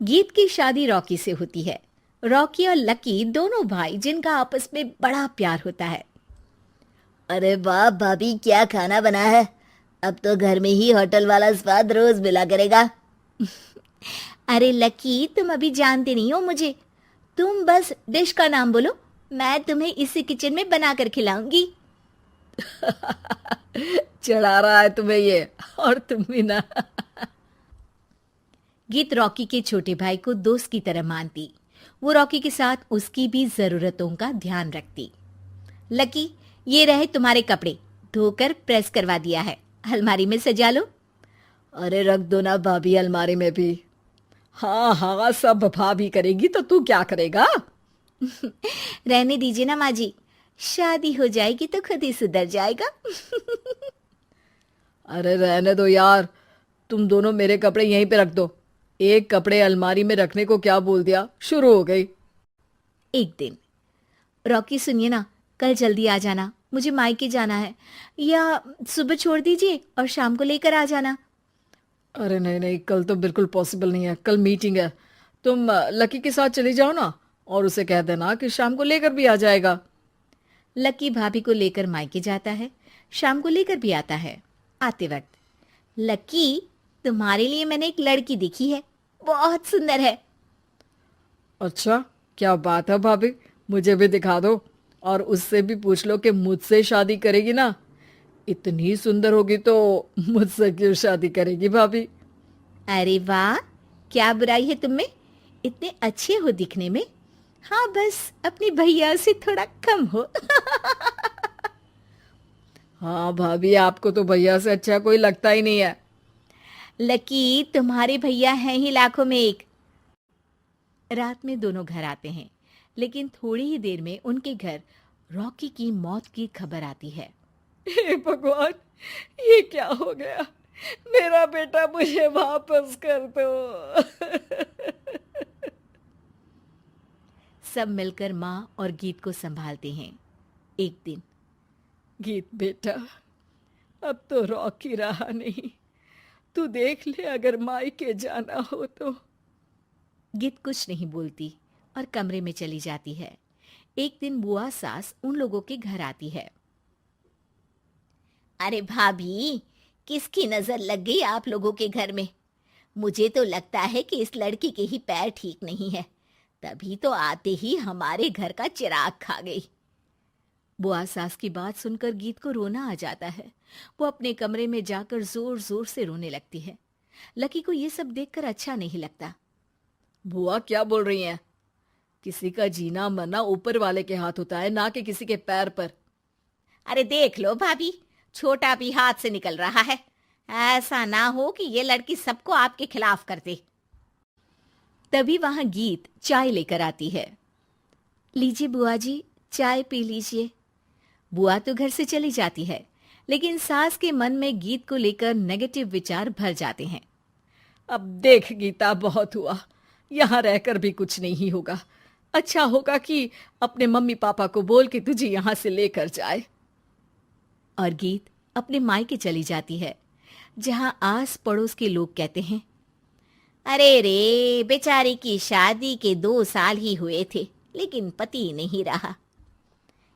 गीत की शादी रॉकी से होती है। रॉकी और लकी दोनों भाई जिनका आपस में बड़ा प्यार होता है। अरे वाह भाभी, क्या खाना बना है। अब तो घर में ही होटल वाला स्वाद रोज मिला करेगा। अरे लकी, तुम अभी जानते नहीं हो मुझे। तुम बस डिश का नाम बोलो, मैं तुम्हें इसी किचन में बना कर खिलाऊंगी। चढ़ा रहा है तुम्हें ये। और तुम भी ना। गीत रॉकी के छोटे भाई को दोस्त की तरह मानती। वो रॉकी के साथ उसकी भी जरूरतों का ध्यान रखती। लकी, ये रहे तुम्हारे कपड़े, धोकर प्रेस करवा दिया है, अलमारी में सजा लो। अरे रख दो ना भाभी अलमारी में भी। हाँ हाँ, सब भाभी करेगी तो तू क्या करेगा। रहने दीजिए ना माँ जी, शादी हो जाएगी तो खुद ही सुधर जाएगा। अरे रहने दो यार, तुम दोनों मेरे कपड़े यहीं पे रख दो। एक कपड़े अलमारी में रखने को क्या बोल दिया, शुरू हो गई। एक दिन, रॉकी सुनिए ना, कल जल्दी आ जाना, मुझे मायके जाना है, या सुबह छोड़ दीजिए और शाम को लेकर आ जाना। अरे नहीं नहीं, कल तो बिल्कुल पॉसिबल नहीं है, कल मीटिंग है। तुम लकी के साथ चली जाओ ना, और उसे कह देना कि शाम को लेकर भी आ जाएगा। लकी भाभी को लेकर मायके जाता है, शाम को लेकर भी आता है। आते वक्त, लकी, तुम्हारे लिए मैंने एक लड़की देखी है, बहुत सुंदर है। अच्छा, क्या बात है भाभी, मुझे भी दिखा दो। और उससे भी पूछ लो कि मुझसे शादी करेगी ना। इतनी सुंदर होगी तो मुझसे क्यों शादी करेगी भाभी। अरे वाह, क्या बुराई है तुम में, इतने अच्छे हो दिखने में। हाँ, बस अपनी भैया से थोड़ा कम हो। हाँ भाभी, आपको तो भैया से अच्छा कोई लगता ही नहीं है। लकी, तुम्हारे भैया हैं ही लाखों में एक। रात में दोनों घर आते हैं, लेकिन थोड़ी ही देर में उनके घर रॉकी की मौत की खबर आती है। हे भगवान, ये क्या हो गया। मेरा बेटा मुझे वापस कर दो। सब मिलकर माँ और गीत को संभालते हैं। एक दिन, गीत बेटा, अब तो रॉकी रहा नहीं। तू देख ले, अगर मायके जाना हो तो। गीत कुछ नहीं बोलती और कमरे में चली जाती है। एक दिन बुआ सास उन लोगों के घर आती है। अरे भाभी, किसकी नजर लग गई आप लोगों के घर में। मुझे तो लगता है कि इस लड़की के ही पैर ठीक नहीं है, तभी तो आते ही हमारे घर का चिराग खा गई। बुआ सास की बात सुनकर गीत को रोना आ जाता है। वो अपने कमरे में जाकर जोर जोर से रोने लगती है। लकी को ये सब देखकर अच्छा नहीं लगता। बुआ क्या बोल रही हैं? किसी का जीना मरना ऊपर वाले के हाथ होता है, ना कि किसी के पैर पर। अरे देख लो भाभी, छोटा भी हाथ से निकल रहा है। ऐसा ना हो कि ये लड़की सबको आपके खिलाफ कर दे। तभी वहां गीत चाय लेकर आती है। लीजिए बुआ जी, चाय पी लीजिए। बुआ तो घर से चली जाती है, लेकिन सास के मन में गीत को लेकर नेगेटिव विचार भर जाते हैं। अब देख गीता, बहुत हुआ, यहाँ रहकर भी कुछ नहीं होगा। अच्छा होगा कि अपने मम्मी पापा को बोल के तुझे यहाँ से लेकर जाए। और गीत अपने मायके चली जाती है, जहां आस पड़ोस के लोग कहते हैं, अरे रे, बेचारी की शादी के 2 साल ही हुए थे, लेकिन पति नहीं रहा।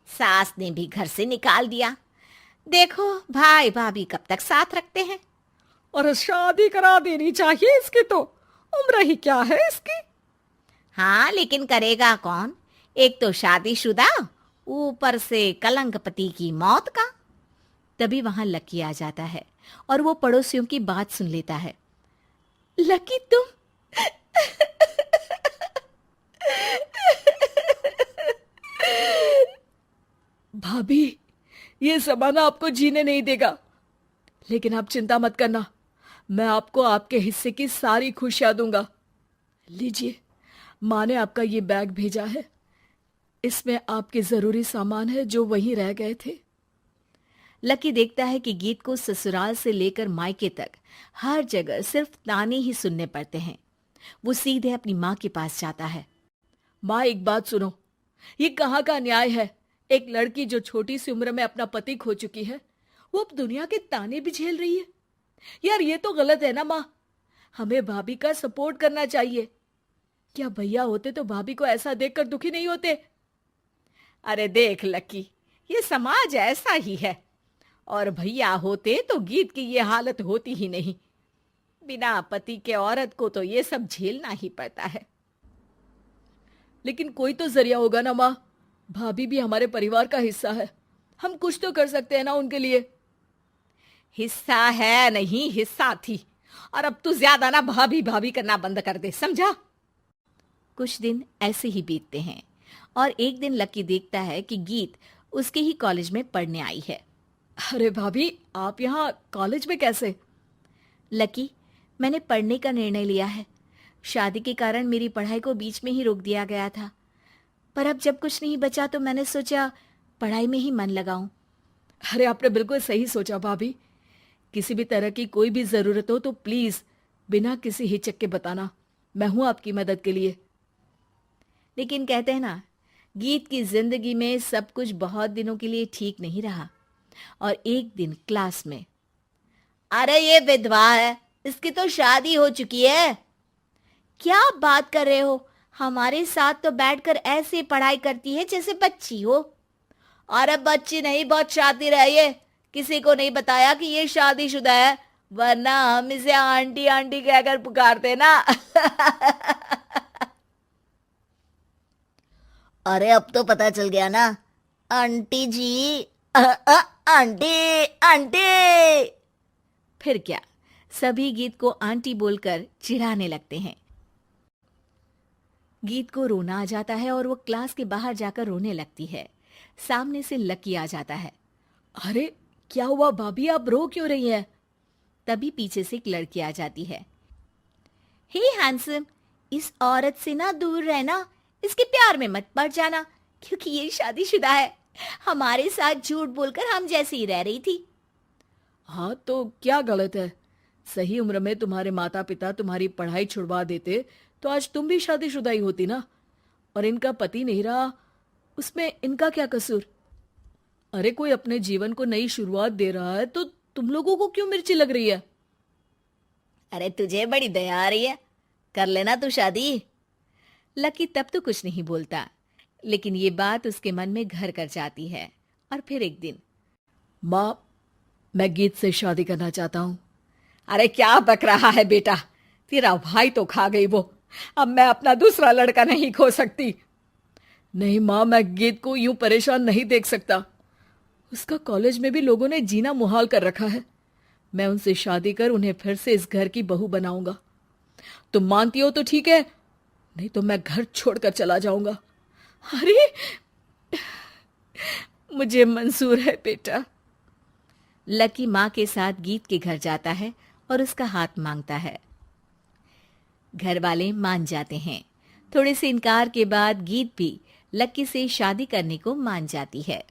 सास ने भी घर से निकाल दिया। देखो भाई भाभी कब तक साथ रखते हैं। और शादी करा देनी चाहिए इसकी, तो उम्र ही क्या है इसकी। हाँ, लेकिन करेगा कौन। एक तो शादीशुदा, ऊपर से कलंक पति की मौत का। तभी वहां लकी आ जाता है और वो पड़ोसियों की बात सुन लेता है। लकी, तुम भाभी, ये जमाना आपको जीने नहीं देगा। लेकिन आप चिंता मत करना, मैं आपको आपके हिस्से की सारी खुशियां दूंगा। लीजिए, माँ ने आपका ये बैग भेजा है। इसमें आपके जरूरी सामान है जो वहीं रह गए थे। लकी देखता है कि गीत को ससुराल से लेकर मायके तक हर जगह सिर्फ ताने ही सुनने पड़ते हैं। वो सीधे अपनी माँ के पास जाता है। माँ, एक बात सुनो, ये कहाँ का न्याय है। एक लड़की जो छोटी सी उम्र में अपना पति खो चुकी है, वो अब दुनिया के ताने भी झेल रही है। यार, ये तो गलत है ना माँ। हमें भाभी का सपोर्ट करना चाहिए। क्या भैया होते तो भाभी को ऐसा देखकर दुखी नहीं होते? अरे देख लकी, ये समाज ऐसा ही है। और भैया होते तो गीत की ये हालत होती ही नहीं। बिना पति के औरत को तो ये सब झेलना ही पड़ता है। लेकिन कोई तो जरिया होगा ना माँ। भाभी भी हमारे परिवार का हिस्सा है, हम कुछ तो कर सकते हैं ना उनके लिए। हिस्सा है नहीं, हिस्सा थी। और अब तू ज्यादा ना भाभी भाभी करना बंद कर दे, समझा? कुछ दिन ऐसे ही बीतते हैं और एक दिन लकी देखता है कि गीत उसके ही कॉलेज में पढ़ने आई है। अरे भाभी, आप यहाँ कॉलेज में कैसे? लकी, मैंने पढ़ने का निर्णय लिया है। शादी के कारण मेरी पढ़ाई को बीच में ही रोक दिया गया था, पर अब जब कुछ नहीं बचा तो मैंने सोचा पढ़ाई में ही मन लगाऊं। अरे आपने बिल्कुल सही सोचा भाभी। किसी भी तरह की कोई भी जरूरत हो तो प्लीज बिना किसी हिचक के बताना, मैं हूं आपकी मदद के लिए। लेकिन कहते हैं ना, गीत की जिंदगी में सब कुछ बहुत दिनों के लिए ठीक नहीं रहा और एक दिन क्लास में, अरे ये विधवा है, इसकी तो शादी हो चुकी है। क्या बात कर रहे हो? हमारे साथ तो बैठकर ऐसे पढ़ाई करती है जैसे बच्ची हो। अरे बच्ची नहीं, बहुत शातिर है ये। किसी को नहीं बताया कि ये शादीशुदा है, वरना हम इसे आंटी आंटी कहकर पुकारते ना। अरे अब तो पता चल गया ना आंटी जी। Aunty aunty. फिर क्या, सभी गीत को आंटी बोलकर चिढ़ाने लगते हैं। गीत को रोना आ जाता है और वो क्लास के बाहर जाकर रोने लगती है। सामने से लकी आ जाता है। अरे क्या हुआ भाभी, आप रो क्यों रही हैं? तभी पीछे से एक लड़की आ जाती है। हे हैंडसम, इस औरत से ना दूर रहना, इसके प्यार में मत पड़ जाना, क्योंकि ये शादीशुदा है। हमारे साथ झूठ बोलकर हम जैसी ही रह रही थी। हाँ तो क्या गलत है? सही उम्र में तुम्हारे माता पिता तुम्हारी पढ़ाई छुड़वा देते तो आज तुम भी शादीशुदा ही होती ना। और इनका पति नहीं रहा, उसमें इनका क्या कसूर? अरे कोई अपने जीवन को नई शुरुआत दे रहा है तो तुम लोगों को क्यों मिर्ची लग रही है? अरे तुझे बड़ी दया आ रही है, कर लेना तू शादी। लकी तब तो कुछ नहीं बोलता, लेकिन ये बात उसके मन में घर कर जाती है। और फिर एक दिन, माँ, मैं गीत से शादी करना चाहता हूँ। अरे क्या बक रहा है बेटा, तेरा भाई तो खा गई वो, अब मैं अपना दूसरा लड़का नहीं खो सकती। नहीं माँ, मैं गीत को यूं परेशान नहीं देख सकता। उसका कॉलेज में भी लोगों ने जीना मुहाल कर रखा है। मैं उनसे शादी कर उन्हें फिर से इस घर की बहू बनाऊंगा। तुम मानती हो तो ठीक है, नहीं तो मैं घर छोड़कर चला जाऊंगा। अरे मुझे मंजूर है बेटा। लकी माँ के साथ गीत के घर जाता है और उसका हाथ मांगता है। घर वाले मान जाते हैं। थोड़े से इनकार के बाद गीत भी लकी से शादी करने को मान जाती है।